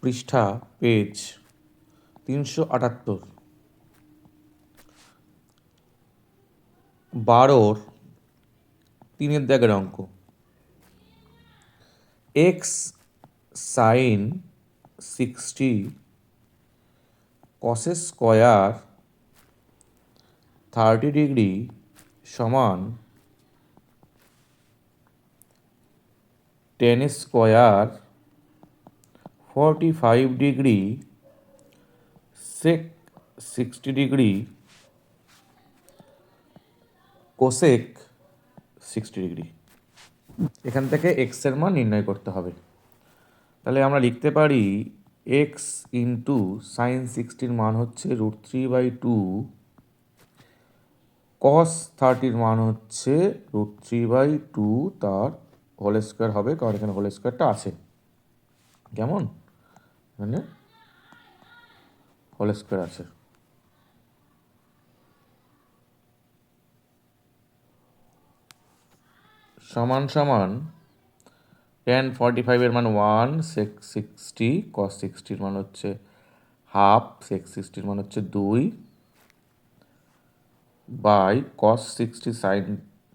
পৃষ্ঠা পেজ 378, 12 3 দাগের অঙ্ক। এক্স সাইন 60 কসের স্কোয়ার 30 ডিগ্রি সমান tan square 45 degree sec 60 degree cosec 60 degree. এখান থেকে এক্সের মান নির্ণয় করতে হবে। তাহলে আমরা লিখতে পারি এক্স ইন্টু সাইন 60 মান হচ্ছে √3/2, কস 30 মান হচ্ছে √3/2, তার হোল স্কোয়ার হবে, কারণ এখানে হোল স্কোয়ারটা আছে। কেমন? এখানে হোল স্কোয়ার আছে। সমান সমান টেন 45 এর মান 1, সেক 60, কস 60 মান হচ্ছে হাফ, সেক 60 মান হচ্ছে 2, বাই কস 60 সাইন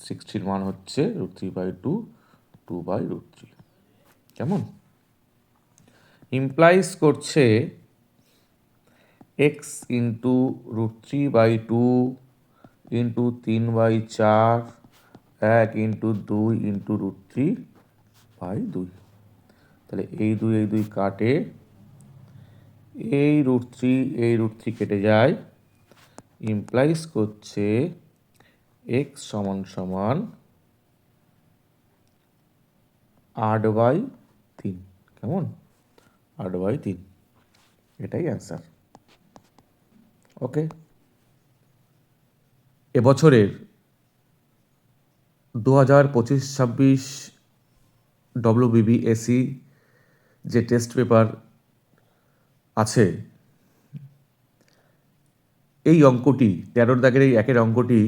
60 মান হচ্ছে √3/2, 2/√3। কেমন? ইমপ্লাইজ করছে x into √3/2 into 3/4 1 into 2 into √3/2। তাহলে এই 2 কাটে, এই √3 কেটে যায়। ইমপ্লাইজ করছে এক্স সমান সমান 8/3। কেমন? 8/3, এটাই অ্যান্সার। ওকে। এবছরের 2025-26 WBBSE যে টেস্ট পেপার আছে, এই অঙ্কটি 13 দাগের এই একের অঙ্কটি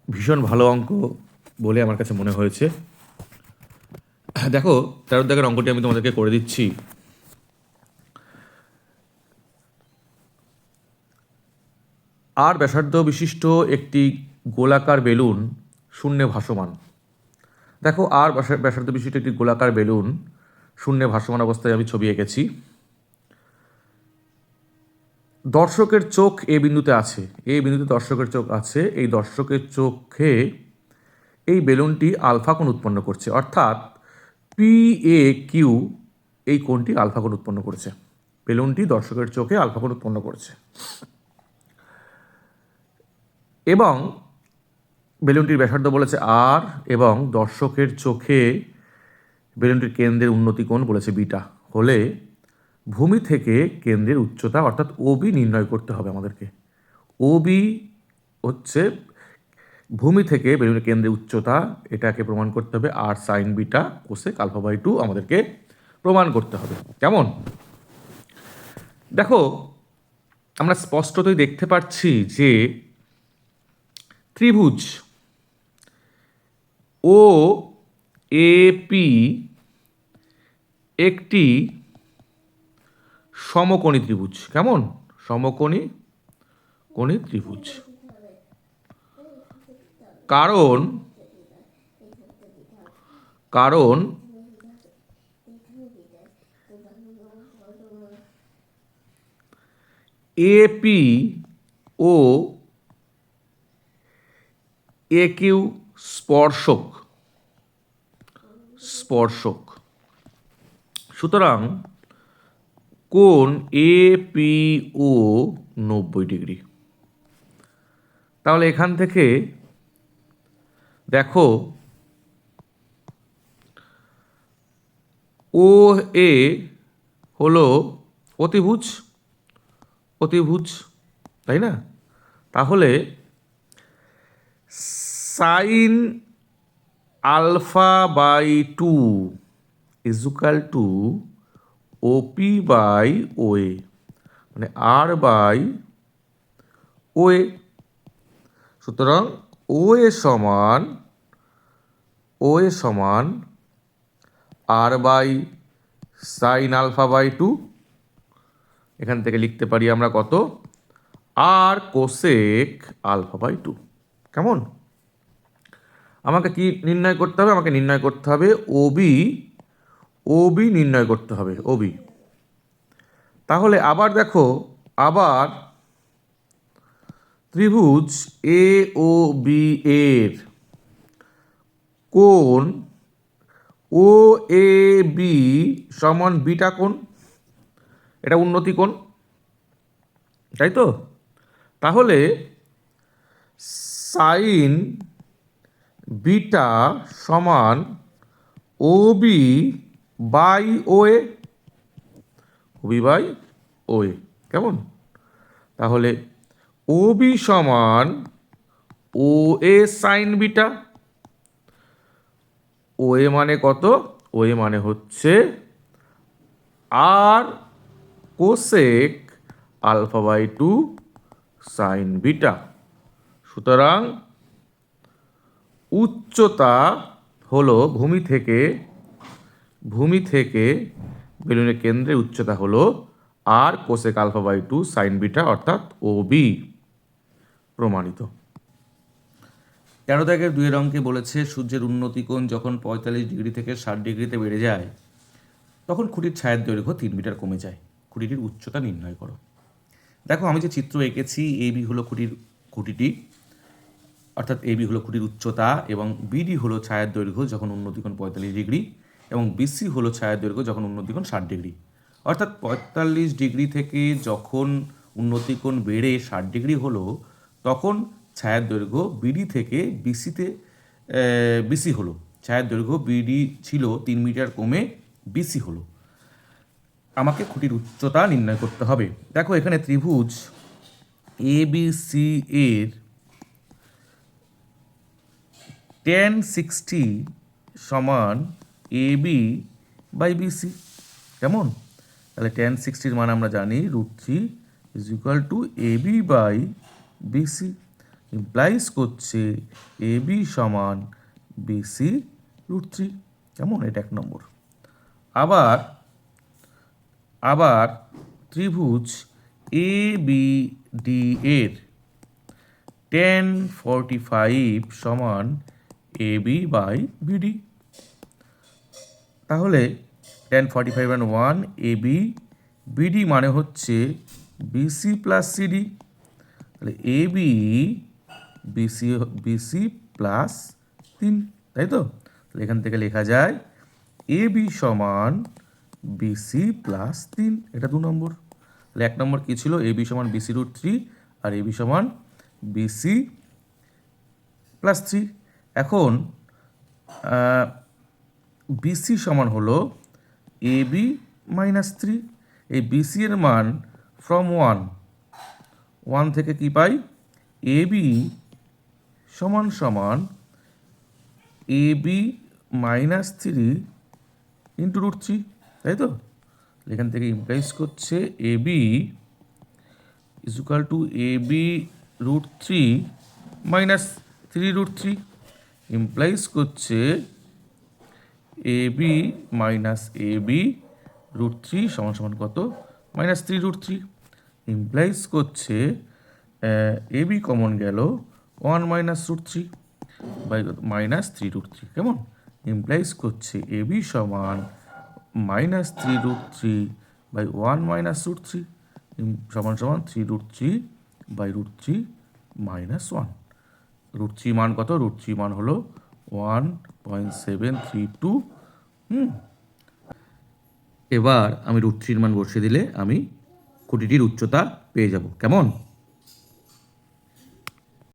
ভীষণ ভালো অঙ্ক বলে আমার কাছে মনে হয়েছে। দেখো 13 দাগের অঙ্কটি আমি তোমাদেরকে করে দিচ্ছি। আর ব্যাসার্ধ বিশিষ্ট একটি গোলাকার বেলুন শূন্যে ভাসমান। দেখো আর ব্যাসার্ধ বিশিষ্ট একটি গোলাকার বেলুন শূন্যে ভাসমান অবস্থায় আমি ছবি এঁকেছি। দর্শকের চোখ এ বিন্দুতে আছে, এই বিন্দুতে দর্শকের চোখ আছে। এই দর্শকের চোখে এই বেলুনটি আলফা কোণ উৎপন্ন করছে, অর্থাৎ PAQ এই কোণটি আলফা কোণ উৎপন্ন করছে। বেলুনটি দর্শকের চোখে আলফা কোণ উৎপন্ন করছে এবং বেলুনটির ব্যাসার্ধ বলেছে আর, এবং দর্শকের চোখে বেলুনটির কেন্দ্রের উন্নতি কোণ বলেছে বিটা। হলে ভূমি থেকে কেন্দ্রের উচ্চতা অর্থাৎ OB নির্ণয় করতে হবে আমাদেরকে। OB হচ্ছে ভূমি থেকে বেলুনের কেন্দ্রের উচ্চতা, এটাকে প্রমাণ করতে হবে। আর সাইন বিটা কোসেক α/2 আমাদেরকে প্রমাণ করতে হবে। কেমন? দেখো আমরা স্পষ্টতই দেখতে পাচ্ছি যে ত্রিভুজ OAP একটি সমকোণী ত্রিভুজ। কেমন? সমকোণী ত্রিভুজ। কারণ AP ও AQ স্পর্শক। সুতরাং কোণ APO 90 ডিগ্রি। তাহলে এখান থেকে দেখো OA হলো অতিভুজ, তাই না? তাহলে সাইন α/2 = OP/OA, মানে R/OA। সুতরাং OA সমান R/sin সাইন আলফা বাই 2, এখান থেকে লিখতে পারি আমরা কত, আর কোসেক আলফা বাই 2। কেমন? আমাকে কি নির্ণয় করতে হবে? আমাকে নির্ণয় করতে হবে ওবি নির্ণয় করতে হবে, ওবি। তাহলে আবার দেখো, আবার ত্রিভুজ এ ও বি এর কোণ ও এ বি সমান বিটা কোণ, এটা উন্নতি কোণ, তাই তো? তাহলে সাইন বিটা সমান O B by O A, O B by O A. কেমন? তাহলে ও বি সমান ও এ সাইন বিটা, ও এ মানে কত? ও এ মানে হচ্ছে r cosec alpha by 2 sine beta. সুতরাং উচ্চতা হলো ভূমি থেকে বেলুনের কেন্দ্রের উচ্চতা হলো r cosec alpha by 2 sine beta, অর্থাৎ ও বি। প্রমাণিত। 13-2 অঙ্কে বলেছে সূর্যের উন্নতি কোণ যখন 45 ডিগ্রি থেকে 60 ডিগ্রিতে বেড়ে যায় তখন খুঁটির ছায়ের দৈর্ঘ্য 3 মিটার কমে যায়। খুঁটিটির উচ্চতা নির্ণয় করো। দেখো, আমি যে চিত্র এঁকেছি, এ বি হলো খুঁটিটি, অর্থাৎ এ বি হলো খুঁটির উচ্চতা, এবং বিডি হলো ছায়ের দৈর্ঘ্য যখন উন্নতিকোণ 45 ডিগ্রি, এবং বিসি হলো ছায়ের দৈর্ঘ্য যখন উন্নতিকোণ 60 ডিগ্রি। অর্থাৎ 45 ডিগ্রি থেকে যখন উন্নতিকোণ বেড়ে 60 ডিগ্রি হলো, তখন ছায়ার দৈর্ঘ্য বিডি থেকে বিসি হলো। ছায়ার দৈর্ঘ্য বিডি ছিল 3 মিটার কমে বিসি হলো। আমাকে খুঁটির উচ্চতা নির্ণয় করতে হবে। দেখো, এখানে ত্রিভুজ এ বি সি এর tan 60 সমান এ বি বাই বিসি। কেমন? তাহলে tan 60 মান আমরা জানি √3 is equal to A B by BC, implies করছে এ বি সমান বিসি √3। কেমন? এটা 1 নম্বর। আবার ত্রিভুজ এ বি ডি এর tan 45 সমান এ বি বাই বিডি। তাহলে tan 45 মানে 1 এ বি, বিডি মানে হচ্ছে বিসি প্লাস সিডি। তাহলে এ বি বিসি প্লাস 3, তাই তো? তাহলে এখান থেকে লেখা যায় এ বি সমান বিসি প্লাস 3, এটা 2 নম্বর। তাহলে 1 নম্বর কী ছিল? এ বি সমান বিসি √3 আর এ বি সমান বিসি প্লাস 3। এখন বিসি সমান হলো এ বি মাইনাস 3। এই বিসি এর মান ফ্রম 1 থেকে কি পাই? এ বি সমান এ বি মাইনাস 3 ইন্টু √3, তাই তো? এখান থেকে ইমপ্লাইজ করছে এ b is equal to A b √3 minus 3 √3, implies করছে এ বি মাইনাস এ বি √3 সমান কত? মাইনাস 3 √3, ইমপ্লাইজ করছে এ বি কমন গেল 1 মাইনাস √3 বাই মাইনাস 3 √3। কেমন? ইমপ্লাইজ করছে এ বি সমান মাইনাস 3 √3 বাই 1 মাইনাস √3 সমান 3 √3 বাই √3 মাইনাস 1। √3 মান কত? √3 মান হলো 1.732। এবার আমি √3 মান বসিয়ে দিলে আমি খুঁটিটির উচ্চতা পেয়ে যাব। কেমন?